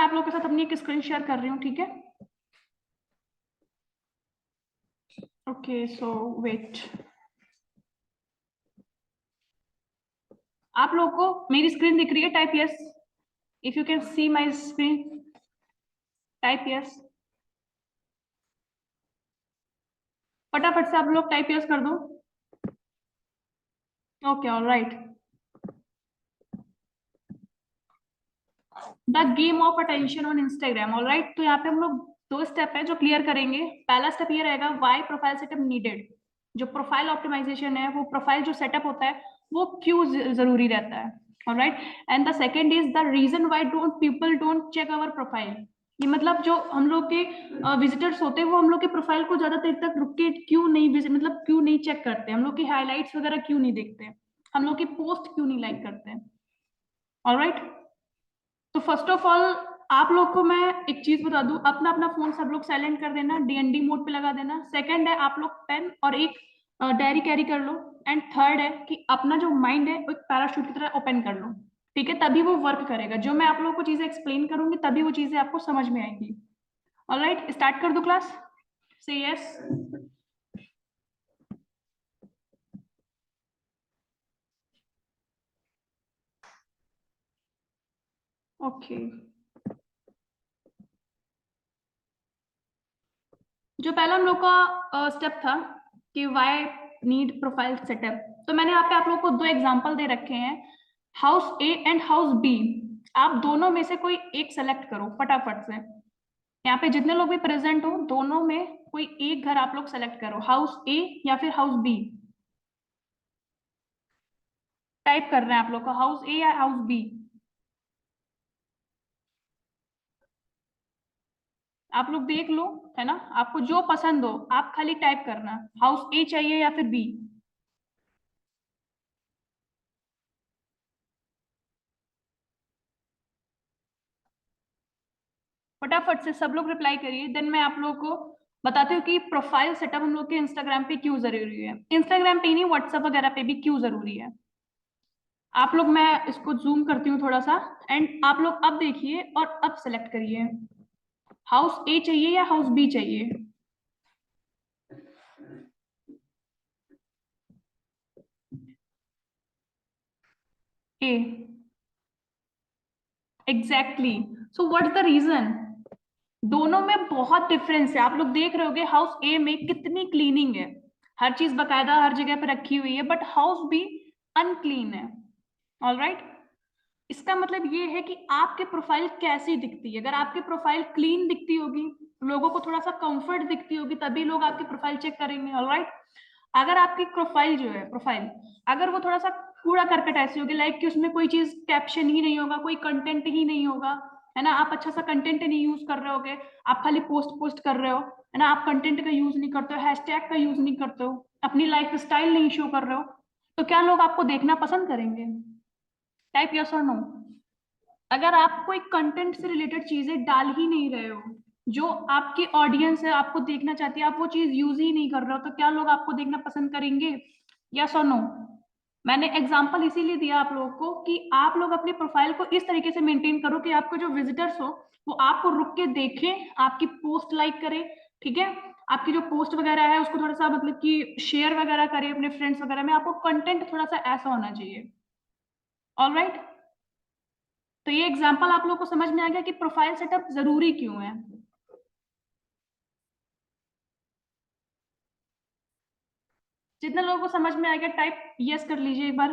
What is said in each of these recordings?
मैं आप लोगों के साथ अपनी एक स्क्रीन शेयर कर रही हूँ, ठीक है? ओके, सो वेट। आप लोगों को मेरी स्क्रीन दिख रही है? Type yes if you can see my screen, type yes. फटाफट से आप लोग टाइप यस कर दो। Okay, alright. The game of attention on Instagram, alright. तो यहाँ पे हम लोग दो स्टेप है जो क्लियर करेंगे। पहला स्टेप ये रहेगा, व्हाई प्रोफाइल सेटअप नीडेड। जो प्रोफाइल ऑप्टिमाइजेशन है, वो प्रोफाइल जो सेटअप होता है वो क्यों जरूरी रहता है, alright. And the second is the reason why don't people don't check our profile. ये मतलब जो हम लोग के विजिटर्स होते हैं वो हम लोग के प्रोफाइल को ज्यादा देर तक रुक के क्यों नहीं मतलब क्यों नहीं चेक करते, हम लोग की हाईलाइट्स वगैरह क्यों नहीं देखते, हम लोग की पोस्ट क्यों नहीं लाइक करते, ऑलराइट। तो फर्स्ट ऑफ ऑल आप लोग को मैं एक चीज बता दूं, अपना अपना फोन सब लोग साइलेंट कर देना, डीएनडी मोड पे लगा देना। सेकंड है, आप लोग पेन और एक डायरी कैरी कर लो। एंड थर्ड है कि अपना जो माइंड है वो एक पैराशूट की तरह ओपन कर लो, ठीक है? तभी वो वर्क करेगा। जो मैं आप लोगों को चीजें एक्सप्लेन करूंगी तभी वो चीजें आपको समझ में आएंगी। ऑलराइट, स्टार्ट कर दो क्लास। से यस। ओके, जो पहला हम लोग का स्टेप था कि व्हाई नीड प्रोफाइल सेटअप, तो मैंने यहाँ पे आप लोगों को दो एग्जांपल दे रखे हैं, house A and house B. आप दोनों में से कोई एक सेलेक्ट करो फटाफट से। यहाँ पे जितने लोग भी प्रेजेंट हो, दोनों में कोई एक घर आप लोग सेलेक्ट करो, हाउस ए या फिर हाउस बी। टाइप कर रहे हैं आप लोग का, हाउस ए या हाउस बी। आप लोग देख लो, है ना? आपको जो पसंद हो आप खाली टाइप करना, हाउस ए चाहिए या फिर बी। फटाफट से सब लोग रिप्लाई करिए, देन मैं आप लोगों को बताती हूँ कि प्रोफाइल सेटअप हम लोग के इंस्टाग्राम पे क्यों जरूरी है। इंस्टाग्राम पे ही नहीं, व्हाट्सएप वगैरह पे भी क्यों जरूरी है। आप लोग, मैं इसको जूम करती हूँ थोड़ा सा, एंड आप लोग अब देखिए और अब सेलेक्ट करिए, हाउस ए चाहिए या हाउस बी चाहिए। ए, exactly. So what is the reason? दोनों में बहुत डिफरेंस है। आप लोग देख रहे होगे हाउस ए में कितनी क्लीनिंग है, हर चीज बकायदा हर जगह पे रखी हुई है, बट हाउस बी अनक्लीन है, ऑलराइट। इसका मतलब ये है कि आपके प्रोफाइल कैसी दिखती है। अगर आपकी प्रोफाइल क्लीन दिखती होगी, लोगों को थोड़ा सा कंफर्ट दिखती होगी, तभी लोग आपकी प्रोफाइल चेक करेंगे, ऑलराइट। अगर आपकी प्रोफाइल जो है, प्रोफाइल अगर वो थोड़ा सा कूड़ा करकट ऐसी होगी, लाइक कि उसमें कोई चीज कैप्शन ही नहीं होगा, कोई कंटेंट ही नहीं होगा, है ना, आप अच्छा सा कंटेंट नहीं यूज कर रहे होगे, आप खाली पोस्ट पोस्ट कर रहे हो, है ना, आप कंटेंट का यूज नहीं करते हो, हैशटैग का यूज नहीं करते हो, अपनी लाइफ स्टाइल नहीं शो कर रहे हो, तो क्या लोग आपको देखना पसंद करेंगे? टाइप यस और नो। अगर आप कोई कंटेंट से रिलेटेड चीजें डाल ही नहीं रहे हो, जो आपकी ऑडियंस है आपको देखना चाहती है, आप वो चीज यूज ही नहीं कर रहे हो, तो क्या लोग आपको देखना पसंद करेंगे? यस और नो। मैंने एग्जांपल इसीलिए दिया आप लोगों को कि आप लोग अपने प्रोफाइल को इस तरीके से मेंटेन करो कि आपको जो विजिटर्स हो वो आपको रुक के देखें, आपकी पोस्ट लाइक करें, ठीक है? आपकी जो पोस्ट वगैरह है उसको थोड़ा सा मतलब कि शेयर वगैरह करें अपने फ्रेंड्स वगैरह में। आपको कंटेंट थोड़ा सा ऐसा होना चाहिए, ऑलराइट। तो ये एग्जांपल आप लोगों को समझ में आ गया कि प्रोफाइल सेटअप जरूरी क्यों है। जितने लोगों को समझ में आ गया टाइप यस कर लीजिए एक बार।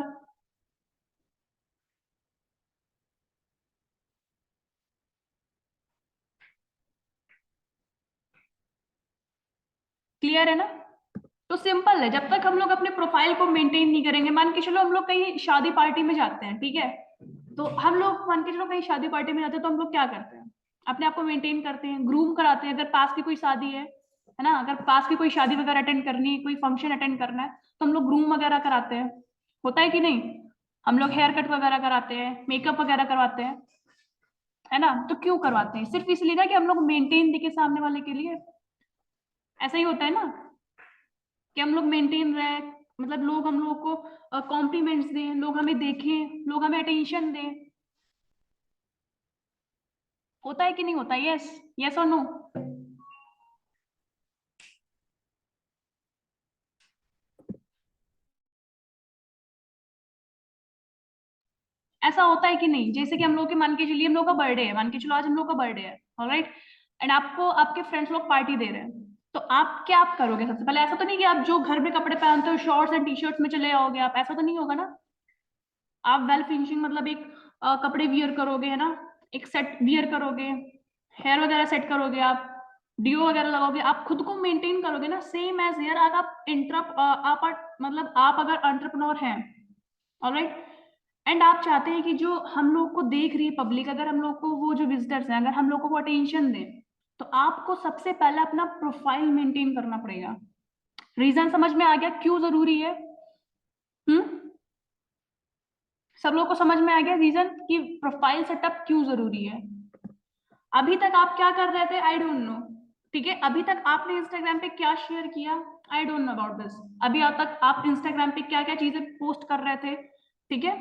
क्लियर है ना? तो सिंपल है, जब तक हम लोग अपने प्रोफाइल को मेंटेन नहीं करेंगे, मान के चलो हम लोग कहीं शादी पार्टी में जाते हैं, ठीक है? तो हम लोग मान के चलो कहीं शादी पार्टी में जाते हैं, तो हम लोग क्या करते हैं? अपने आप को मेंटेन करते हैं, ग्रूम कराते हैं। अगर पास की कोई शादी है ना, अगर पास की कोई शादी वगैरह अटेंड करनी है, कोई फंक्शन अटेंड करना है, तो हम लोग ग्रूम वगैरह कराते हैं, होता है कि नहीं? हम लोग हेयर कट वगैरह कराते हैं, मेकअप वगैरह करवाते हैं, है ना? तो क्यों करवाते हैं? सिर्फ इसलिए ना कि हम लोग मेंटेन दिखे सामने वाले के लिए। ऐसा ही होता है ना कि हम लोग मेंटेन रहे, मतलब लोग हम लोग को कॉम्प्लीमेंट्स दें, लोग हमें देखें, लोग हमें अटेंशन दें। होता है कि नहीं होता? यस, यस और नो? ऐसा होता है कि नहीं? जैसे कि हम लोग के, मान के चलिए हम लोग का बर्थडे है, मान के चलो आज हम लोग का बर्थडे है, ऑलराइट, एंड आपको आपके फ्रेंड्स लोग पार्टी दे रहे हैं, तो आप करोगे? सबसे पहले ऐसा तो नहीं कि आप जो घर में कपड़े पहनते हो शॉर्ट्स एंड टी शर्ट्स में चले आओगे आप, ऐसा तो नहीं होगा ना? आप वेल फिनिशिंग मतलब एक कपड़े वियर करोगे, है ना, एक सेट वियर करोगे, हेयर वगैरह सेट करोगे, आप डिओ वगैरह लगाओगे, आप खुद को मेंटेन करोगे ना, सेम एज हेयर। अगर आप मतलब आप अगर एंटरप्रेन्योर हैं, ऑलराइट, एंड आप चाहते हैं कि जो हम लोग को देख रही है पब्लिक, अगर हम लोग को वो जो विजिटर्स हैं अगर हम लोग को वो अटेंशन दें, तो आपको सबसे पहले अपना प्रोफाइल मेंटेन करना पड़ेगा। रीजन समझ में आ गया क्यों जरूरी है? हम्म, सब लोग को समझ में आ गया रीजन कि प्रोफाइल सेटअप क्यों जरूरी है? अभी तक आप क्या कर रहे थे? I don't know. ठीक है, अभी तक आपने इंस्टाग्राम पे क्या शेयर किया? I don't know about this. अभी अब तक आप इंस्टाग्राम पे क्या क्या चीजें पोस्ट कर रहे थे? ठीक है,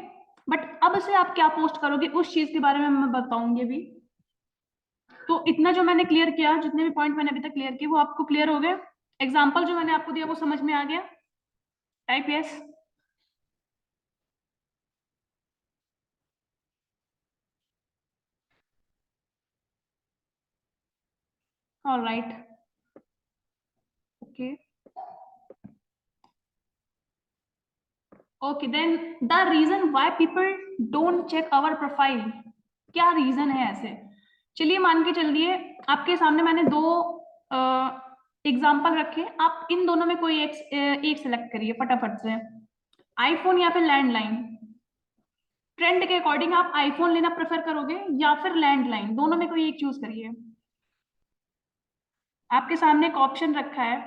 बट अब से आप क्या पोस्ट करोगे उस चीज के बारे में मैं बताऊंगी अभी। तो इतना जो मैंने क्लियर किया, जितने भी पॉइंट मैंने अभी तक क्लियर किए वो आपको क्लियर हो गए? एग्जाम्पल जो मैंने आपको दिया वो समझ में आ गया? Type yes. Alright, okay, okay then, the reason why people don't check our profile, क्या रीजन है ऐसे? चलिए मान के चलिए आपके सामने मैंने दो एग्जाम्पल रखे, आप इन दोनों में कोई एक सिलेक्ट करिए फटाफट से। आईफोन या फिर लैंडलाइन? ट्रेंड के अकॉर्डिंग आप आईफोन लेना प्रेफर करोगे या फिर लैंडलाइन? दोनों में कोई एक चूज करिए। आपके सामने एक ऑप्शन रखा है,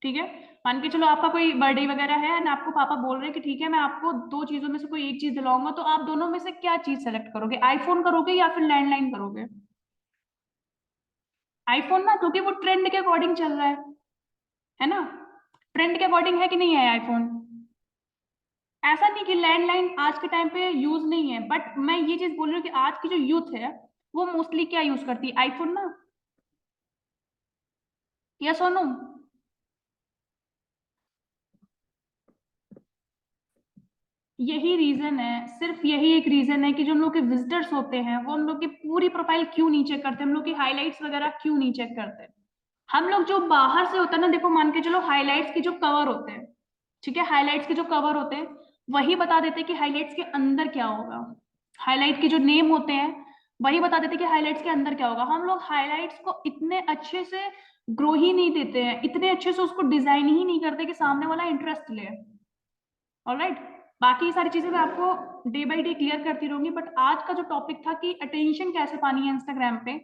ठीक है, मान के चलो आपका कोई बर्थडे वगैरह है एंड आपको पापा बोल रहे हैं कि ठीक है मैं आपको दो चीजों में से कोई एक चीज दिलाऊंगा, तो आप दोनों में से क्या चीज सेलेक्ट करोगे? आईफोन करोगे या फिर लैंडलाइन करोगे? आईफोन ना, क्योंकि वो ट्रेंड के अकॉर्डिंग चल रहा है ना? ट्रेंड के अकॉर्डिंग है कि नहीं है आईफोन? ऐसा नहीं कि लैंडलाइन आज के टाइम पे यूज नहीं है, बट मैं ये चीज बोल रही हूँ कि आज की जो यूथ है वो मोस्टली क्या यूज करती है? आईफोन ना। यस और नो? यही रीजन है, सिर्फ यही एक रीजन है कि जो हम लोग के विजिटर्स होते हैं वो हम लोग की पूरी प्रोफाइल क्यों नहीं चेक करते, हम लोग की हाइलाइट्स वगैरह क्यों नहीं चेक करते। हम लोग जो बाहर से होता है ना, देखो मान के चलो हाइलाइट्स के जो कवर होते हैं, ठीक है, हाइलाइट्स के जो कवर होते हैं वही बता देते हैं कि हाइलाइट्स के अंदर क्या होगा। हाइलाइट के जो नेम होते हैं वही बता देते हैं कि हाइलाइट्स के अंदर क्या होगा। हम लोग हाइलाइट्स को इतने अच्छे से ग्रो ही नहीं देते हैं, इतने अच्छे से उसको डिजाइन ही नहीं करते कि सामने वाला इंटरेस्ट ले। ऑलराइट, बाकी सारी चीजें मैं आपको डे बाय डे क्लियर करती रहूंगी, बट आज का जो टॉपिक था कि अटेंशन कैसे पानी है इंस्टाग्राम पे,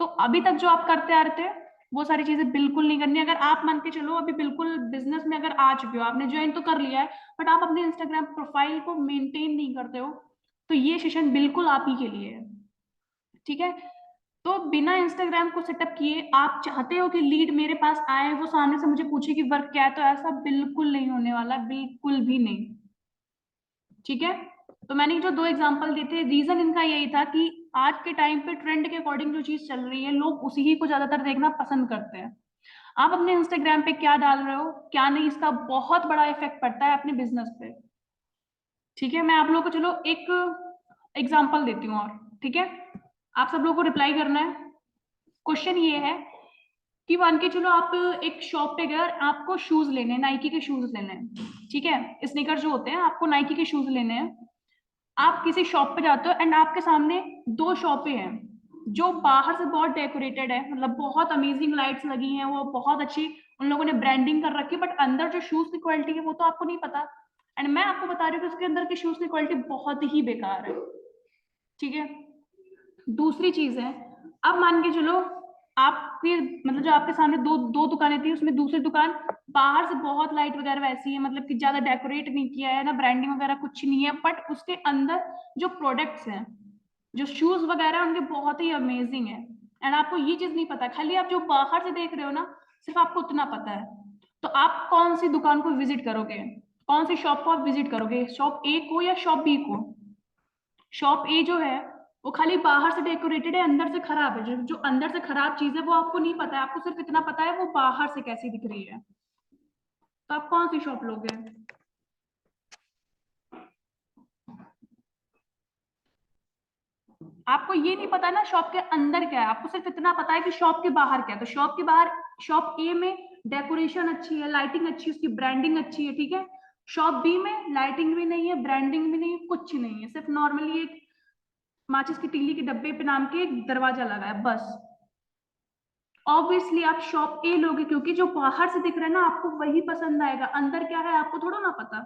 तो अभी तक जो आप करते आ रहे थे वो सारी चीजें बिल्कुल नहीं करनी। अगर आप मान के चलो अभी बिल्कुल बिजनेस में अगर आ चुके हो, आपने ज्वाइन तो कर लिया है, बट आप अपने इंस्टाग्राम प्रोफाइल को मेंटेन नहीं करते हो, तो ये सेशन बिल्कुल आप ही के लिए है। ठीक है, तो बिना इंस्टाग्राम को सेटअप किए आप चाहते हो कि लीड मेरे पास आए, वो सामने से मुझे पूछे कि वर्क क्या है, तो ऐसा बिल्कुल नहीं होने वाला, बिल्कुल भी नहीं। ठीक है, तो मैंने जो दो एग्जांपल दिए थे रीजन इनका यही था कि आज के टाइम पे ट्रेंड के अकॉर्डिंग जो चीज चल रही है लोग उसी ही को ज्यादातर देखना पसंद करते हैं। आप अपने इंस्टाग्राम पे क्या डाल रहे हो क्या नहीं, इसका बहुत बड़ा इफेक्ट पड़ता है अपने बिजनेस पे। ठीक है, मैं आप लोगों को चलो एक एग्जांपल देती हूँ और, ठीक है, आप सब लोगों को रिप्लाई करना है। क्वेश्चन ये है कि मान के चलो आप एक शॉप पे गए और आपको शूज लेने हैं, नाइकी के शूज लेने हैं, ठीक है, स्नीकर जो होते हैं, आपको नाइकी के शूज लेने हैं। आप किसी शॉप पे जाते हो एंड आपके सामने दो शॉपें हैं जो बाहर से बहुत डेकोरेटेड है, मतलब बहुत अमेजिंग लाइट्स लगी हैं, वो बहुत अच्छी उन लोगों ने ब्रांडिंग कर रखी है, बट अंदर जो शूज की क्वालिटी है वो तो आपको नहीं पता। एंड मैं आपको बता रही हूँ कि उसके अंदर की शूज की क्वालिटी बहुत ही बेकार है। ठीक है, दूसरी चीज है, अब मान के चलो आपके मतलब जो आपके सामने दो दो दुकानें थी, उसमें दूसरी दुकान बाहर से बहुत लाइट वगैरह वैसी है, मतलब कि ज्यादा डेकोरेट नहीं किया है ना, ब्रांडिंग वगैरह कुछ नहीं है, बट उसके अंदर जो प्रोडक्ट्स हैं, जो शूज वगैरह उनके बहुत ही अमेजिंग है। एंड आपको ये चीज नहीं पता, खाली आप जो बाहर से देख रहे हो ना, सिर्फ आपको उतना पता है। तो आप कौन सी दुकान को विजिट करोगे, कौन सी शॉप को आप विजिट करोगे, शॉप ए को या शॉप बी को? शॉप ए जो है वो खाली बाहर से डेकोरेटेड है, अंदर से खराब है। जो जो अंदर से खराब चीज है वो आपको नहीं पता है, आपको सिर्फ इतना पता है वो बाहर से कैसी दिख रही है। तो आप कौन सी शॉप लोगे? आपको ये नहीं पता ना शॉप के अंदर क्या है, आपको सिर्फ इतना पता है कि शॉप के बाहर क्या है। तो शॉप के बाहर, शॉप ए में डेकोरेशन अच्छी है, लाइटिंग अच्छी है, उसकी ब्रांडिंग अच्छी है, ठीक है। शॉप बी में लाइटिंग भी नहीं है, ब्रांडिंग भी नहीं है, कुछ नहीं है, सिर्फ नॉर्मली एक माचिस की तीली के डब्बे पे नाम के एक दरवाजा लगा है बस। ऑब्वियसली आप शॉप ए लोगे क्योंकि जो बाहर से दिख रहा है ना आपको वही पसंद आएगा, अंदर क्या है आपको थोड़ा ना पता।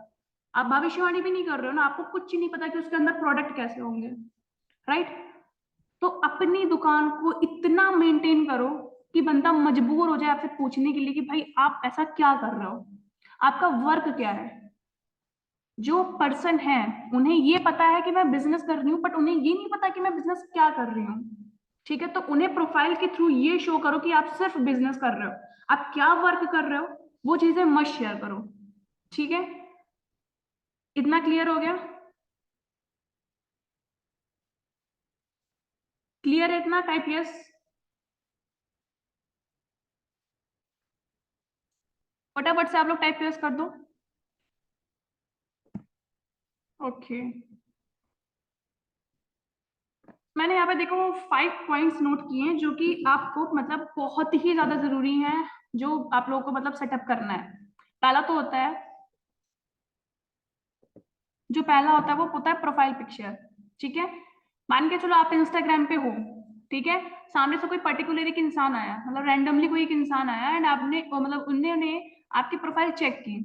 आप भविष्यवाणी भी नहीं कर रहे हो ना, आपको कुछ ही नहीं पता कि उसके अंदर प्रोडक्ट कैसे होंगे, राइट। तो अपनी दुकान को इतना मेंटेन करो कि बंदा मजबूर हो जाए आपसे पूछने के लिए कि भाई आप ऐसा क्या कर रहे हो, आपका वर्क क्या है। जो पर्सन है उन्हें ये पता है कि मैं बिजनेस कर रही हूँ, बट उन्हें ये नहीं पता कि मैं बिजनेस क्या कर रही हूँ, ठीक है। तो उन्हें प्रोफाइल के थ्रू ये शो करो कि आप सिर्फ बिजनेस कर रहे हो, आप क्या वर्क कर रहे हो वो चीजें मत शेयर करो, ठीक है। इतना क्लियर हो गया? क्लियर है इतना? Type yes. फटाफट से आप लोग टाइप यस कर दो। ओके, मैंने यहाँ पे देखो 5 पॉइंट्स नोट किए हैं जो कि आपको मतलब बहुत ही ज्यादा जरूरी है, जो आप लोगों को मतलब सेटअप करना है। पहला तो होता है, जो पहला होता है प्रोफाइल पिक्चर, ठीक है। मान के चलो आप इंस्टाग्राम पे हो, ठीक है। सामने से कोई पर्टिकुलर एक इंसान आया, मतलब रैंडमली कोई एक इंसान आया एंड आपने मतलब उन्होंने आपकी प्रोफाइल चेक की,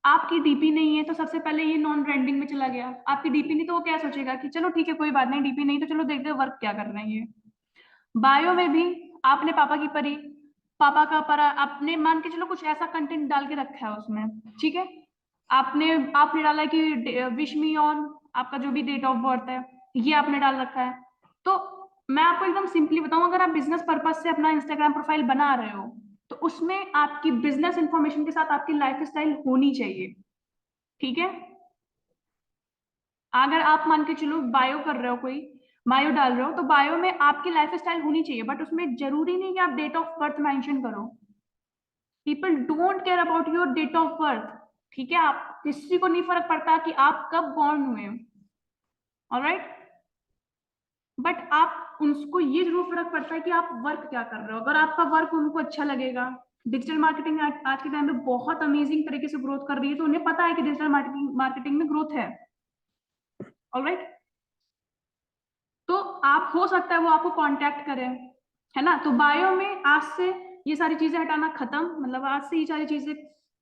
आपकी डीपी नहीं है तो सबसे पहले ये नॉन ट्रेंडिंग में चला गया। आपकी डीपी नहीं तो वो क्या सोचेगा कि चलो ठीक है कोई बात नहीं, डीपी नहीं तो चलो देखते वर्क क्या कर रहे हैं ये। बायो में भी आपने पापा की परी, पापा का परा, आपने मान के चलो कुछ ऐसा कंटेंट डाल के रखा है उसमें, ठीक है। आपने आपने डाला है कि विश मी ऑन आपका जो भी डेट ऑफ बर्थ है ये आपने डाल रखा है। तो मैं आपको एकदम सिंपली बताऊं, अगर आप बिजनेस पर्पज से अपना इंस्टाग्राम प्रोफाइल बना रहे हो तो उसमें आपकी बिजनेस इंफॉर्मेशन के साथ आपकी लाइफ स्टाइल होनी चाहिए, ठीक है। अगर आप मान के चलो बायो कर रहे हो, कोई बायो डाल रहे हो तो बायो में आपकी लाइफ स्टाइल होनी चाहिए, बट उसमें जरूरी नहीं कि आप डेट ऑफ बर्थ मेंशन करो। People don't care about your date of birth, ठीक है। आप किसी को नहीं फर्क पड़ता कि आप कब बॉर्न हुए, ऑलराइट। बट आप उनको ये जरूर फर्क पड़ता है कि आप वर्क क्या कर रहे हो। अगर आपका वर्क उनको अच्छा लगेगा, डिजिटल मार्केटिंग आज के टाइम में बहुत अमेजिंग तरीके से ग्रोथ कर रही है, तो उन्हें पता है कि डिजिटल मार्केटिंग में ग्रोथ है, ऑलराइट। तो आप हो सकता है वो आपको कांटेक्ट करें, है ना। तो बायो में आज से ये सारी चीजें हटाना खत्म, मतलब आज से ये सारी चीजें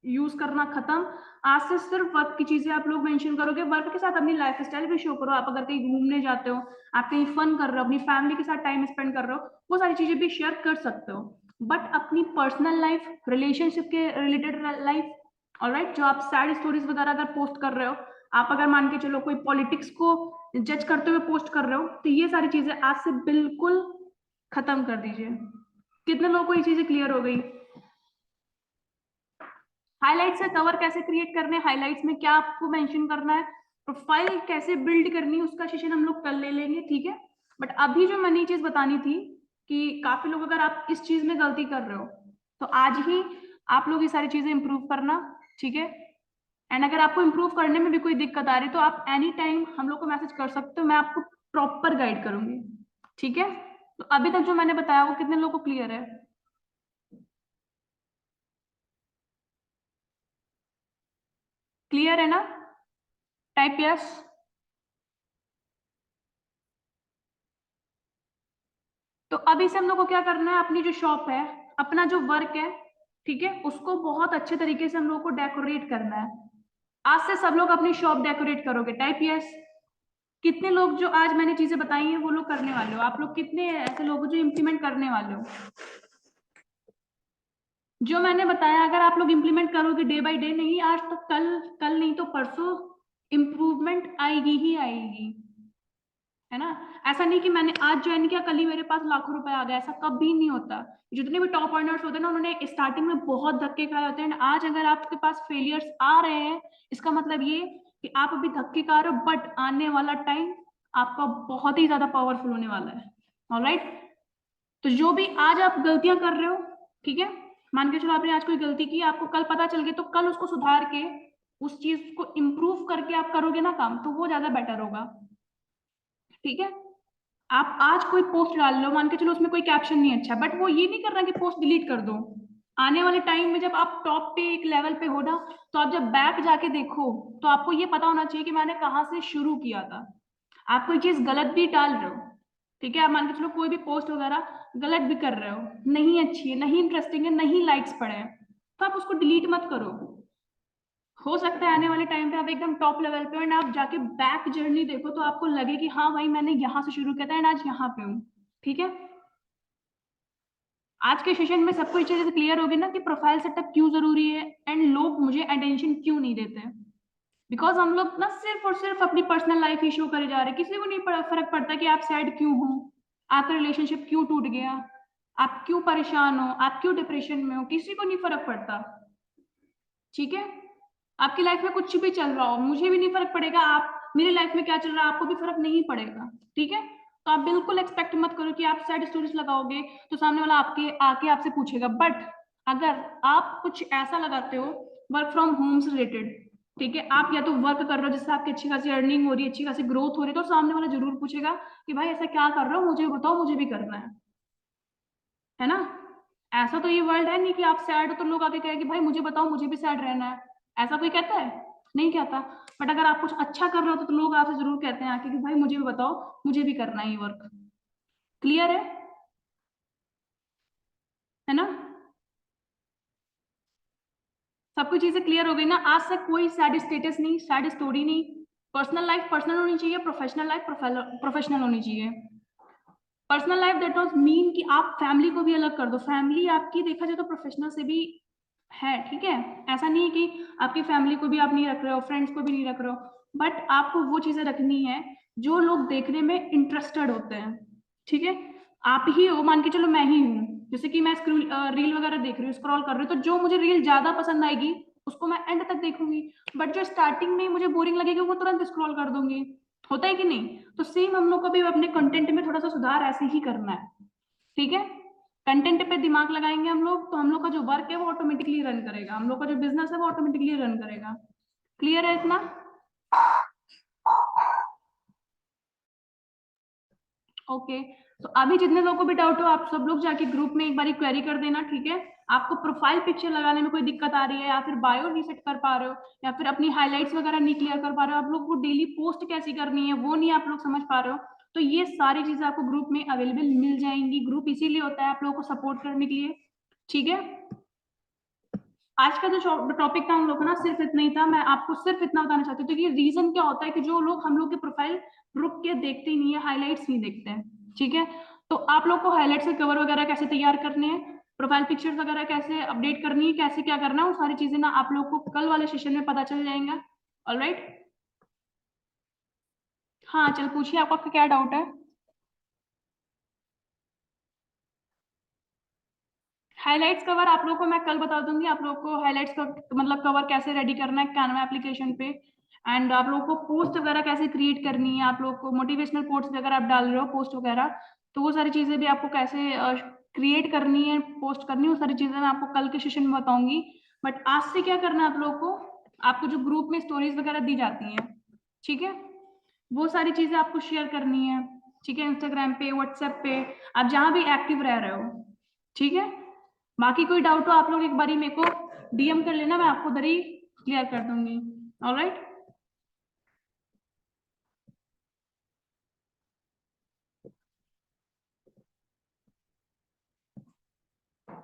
यूज करना खत्म। आज से सिर्फ वर्क की चीजें आप लोग मेंशन करोगे, वर्क के साथ अपनी लाइफ स्टाइल भी शो करो। आप अगर कहीं घूमने जाते हो, आप कहीं फन कर रहे हो, अपनी फैमिली के साथ टाइम स्पेंड कर रहे हो, वो सारी चीजें भी शेयर कर सकते हो। बट अपनी पर्सनल लाइफ, रिलेशनशिप के रिलेटेड लाइफ, ऑलराइट, जो आप सैड स्टोरीज वगैरह अगर पोस्ट कर रहे हो, आप अगर मान के चलो कोई पॉलिटिक्स को जज करते हुए पोस्ट कर रहे हो, तो ये सारी चीजें आज से बिल्कुल खत्म कर दीजिए। कितने लोगों को ये चीजें क्लियर हो गई? हाइलाइट्स से कवर कैसे क्रिएट करने, हाइलाइट्स में क्या आपको मेंशन करना है, प्रोफाइल कैसे बिल्ड करनी है, उसका सेशन हम लोग कल ले लेंगे, ठीक है। बट अभी जो मैंने ये चीज बतानी थी कि काफी लोग अगर आप इस चीज में गलती कर रहे हो तो आज ही आप लोग ये सारी चीजें इंप्रूव करना, ठीक है। एंड अगर आपको इंप्रूव करने में भी कोई दिक्कत आ रही है तो आप एनी टाइम हम लोग को मैसेज कर सकते हो, मैं आपको प्रॉपर गाइड करूंगी, ठीक है। तो अभी तक जो मैंने बताया वो कितने लोगों को क्लियर है? क्लियर है ना? Type yes. तो अभी से हम लोग को क्या करना है, अपनी जो शॉप है, अपना जो वर्क है, ठीक है, उसको बहुत अच्छे तरीके से हम लोग को डेकोरेट करना है। आज से सब लोग अपनी शॉप डेकोरेट करोगे, टाइप यस। कितने लोग जो आज मैंने चीजें बताई हैं वो लोग करने वाले हो? आप लोग कितने ऐसे लोग हो जो इम्प्लीमेंट करने वाले हो? जो मैंने बताया अगर आप लोग इम्प्लीमेंट करोगे डे बाय डे, नहीं आज तो कल, कल नहीं तो परसों इम्प्रूवमेंट आएगी ही आएगी, है ना। ऐसा नहीं कि मैंने आज ज्वाइन किया कल ही मेरे पास लाखों रुपए आ गए, ऐसा कभी नहीं होता। जितने भी टॉप अर्नर्स होते हैं ना उन्होंने स्टार्टिंग में बहुत धक्के खाए होते हैं। आज अगर आपके पास फेलियर्स आ रहे हैं इसका मतलब ये कि आप अभी धक्के खा रहे हो, बट आने वाला टाइम आपका बहुत ही ज्यादा पावरफुल होने वाला है। ऑलराइट, तो जो भी आज आप गलतियां कर रहे हो, ठीक है, मान के चलो आपने आज कोई गलती की, आपको कल पता चल गई, तो कल उसको सुधार के उस चीज को इम्प्रूव करके आप करोगे ना काम, तो वो ज्यादा बेटर होगा। ठीक है, आप आज कोई पोस्ट डाल लो, मान के चलो उसमें कोई कैप्शन नहीं अच्छा, बट वो ये नहीं करना कि पोस्ट डिलीट कर दो। आने वाले टाइम में जब आप टॉप पे एक लेवल पे हो ना, तो आप जब बैक जाके देखो, तो आपको ये पता होना चाहिए कि मैंने कहाँ से शुरू किया था। आप कोई चीज गलत भी डाल रहे हो, ठीक है, आप मान के चलो कोई भी पोस्ट वगैरह गलत भी कर रहे हो, नहीं अच्छी है, नहीं इंटरेस्टिंग है, नहीं लाइक्स पड़े हैं, तो आप उसको डिलीट मत करो। हो सकता है आने वाले टाइम पे आप एकदम टॉप लेवल पे हो एंड आप जाके बैक जर्नी देखो, तो आपको लगे कि हाँ भाई मैंने यहाँ से शुरू किया था एंड आज यहाँ पे हूँ। ठीक है, आज के सेशन में सबको ये चीजें क्लियर होगी ना कि प्रोफाइल सेटअप क्यों जरूरी है एंड लोग मुझे अटेंशन क्यों नहीं देते। बिकॉज हम लोग ना सिर्फ और सिर्फ अपनी पर्सनल लाइफ ही शो करे जा रहे हैं, किसी को नहीं फर्क पड़ता कि आप सैड क्यों हो, आपका रिलेशनशिप क्यों टूट गया, आप क्यों परेशान हो, आप क्यों डिप्रेशन में हो, किसी को नहीं फर्क पड़ता। ठीक है, आपकी लाइफ में कुछ भी चल रहा हो, मुझे भी नहीं फर्क पड़ेगा, आप मेरी लाइफ में क्या चल रहा है आपको भी फर्क नहीं पड़ेगा। ठीक है, तो आप बिल्कुल एक्सपेक्ट मत करो कि आप सैड स्टोरीज लगाओगे तो सामने वाला आपके आके आपसे पूछेगा। बट अगर आप कुछ ऐसा लगाते हो वर्क फ्रॉम होम से रिलेटेड, ठीक है, आप या तो वर्क कर रहे हो जिससे आपकी अच्छी खासी अर्निंग हो रही है, अच्छी खासी ग्रोथ हो रही है, तो सामने वाला जरूर पूछेगा कि भाई ऐसा क्या कर रहे हो, मुझे बताओ, मुझे भी करना है ना। ऐसा तो ये वर्ल्ड है नहीं कि आप सैड हो तो लोग आके कहे कि भाई मुझे बताओ, मुझे भी सैड रहना है। ऐसा कोई कहता है? नहीं कहता। बट अगर आप कुछ अच्छा कर रहे हो तो लोग आपसे जरूर कहते हैं आके कि भाई मुझे भी बताओ, मुझे भी करना है ये वर्क। क्लियर है ना? सब कुछ चीजें क्लियर हो गई ना? आज से कोई सैड स्टेटस नहीं, सैड स्टोरी नहीं। पर्सनल लाइफ पर्सनल होनी चाहिए, प्रोफेशनल लाइफ प्रोफेशनल होनी चाहिए। Personal life that don't mean कि आप फैमिली को भी अलग कर दो। फैमिली आपकी देखा जाए तो प्रोफेशनल से भी है, ठीक है, ऐसा नहीं है कि आपकी फैमिली को भी आप नहीं रख रहे हो, फ्रेंड्स को भी नहीं रख रहे हो, बट आपको वो चीजें रखनी है जो लोग देखने में इंटरेस्टेड होते हैं। ठीक है, आप ही हो, मान के चलो मैं ही हूँ, जैसे कि मैं रील वगैरह देख रही हूँ, स्क्रॉल कर रही हूँ, तो जो मुझे रील ज्यादा पसंद आएगी उसको मैं एंड तक देखूंगी, बट जो स्टार्टिंग में मुझे बोरिंग लगेगी वो तुरंत स्क्रॉल कर दूंगी। होता है कि नहीं? तो सेम हम लोग को भी अपने कंटेंट में थोड़ा सा सुधार ऐसे ही करना है। ठीक है, कंटेंट पे दिमाग लगाएंगे हम लोग, तो हम लोग का जो वर्क है वो ऑटोमेटिकली रन करेगा, हम लोग का जो बिजनेस है वो ऑटोमेटिकली रन करेगा। क्लियर है इतना? ओके, तो अभी जितने लोगों को भी डाउट हो आप सब लोग जाके ग्रुप में एक बार क्वेरी कर देना। ठीक है, आपको प्रोफाइल पिक्चर लगाने में कोई दिक्कत आ रही है, या फिर बायो नहीं सेट कर पा रहे हो, या फिर अपनी हाइलाइट्स वगैरह नहीं क्लियर कर पा रहे हो, आप लोग को डेली पोस्ट कैसी करनी है वो नहीं आप लोग समझ पा रहे हो, तो ये सारी चीजें आपको ग्रुप में अवेलेबल मिल जाएंगी। ग्रुप इसीलिए होता है आप लोगों को सपोर्ट करने के लिए। ठीक है, आज का जो टॉपिक था हम लोग का ना सिर्फ इतना ही था। मैं आपको सिर्फ इतना बताना चाहती हूँ, तो ये रीजन क्या होता है कि जो लोग हम लोग के प्रोफाइल रुक के देखते ही नहीं है, हाईलाइट्स नहीं देखते हैं। ठीक है, तो आप लोग को हाईलाइट्स के कवर वगैरह कैसे तैयार करने हैं, प्रोफाइल पिक्चर्स वगैरह कैसे अपडेट करनी है, कैसे क्या करना है, वो सारी चीजें ना आप लोग को कल वाले सेशन में पता चल जाएंगा। ऑलराइट, हाँ चल पूछिए, आपका क्या डाउट है? हाइलाइट्स कवर आप लोगों को मैं कल बता दूंगी, आप लोगों को हाइलाइट्स का मतलब कवर कैसे रेडी करना है कैनवा एप्लीकेशन पे, एंड आप लोगों को पोस्ट वगैरह कैसे क्रिएट करनी है, आप लोगों को मोटिवेशनल पोस्ट वगैरह आप डाल रहे हो पोस्ट वगैरह, तो वो सारी चीजें भी आपको कैसे क्रिएट करनी है, पोस्ट करनी है, वो सारी चीजें मैं आपको कल के सेशन में बताऊंगी। बट आज से क्या करना है आप लोगों को, आपको जो ग्रुप में स्टोरीज वगैरह दी जाती हैं, ठीक है, वो सारी चीजें आपको शेयर करनी है। ठीक है, इंस्टाग्राम पे, व्हाट्सएप पे, आप जहां भी एक्टिव रह रहे हो। ठीक है, बाकी कोई डाउट हो आप लोग एक बारी मेरे को डीएम कर लेना, मैं आपको उधर ही क्लियर कर दूंगी। ऑलराइट।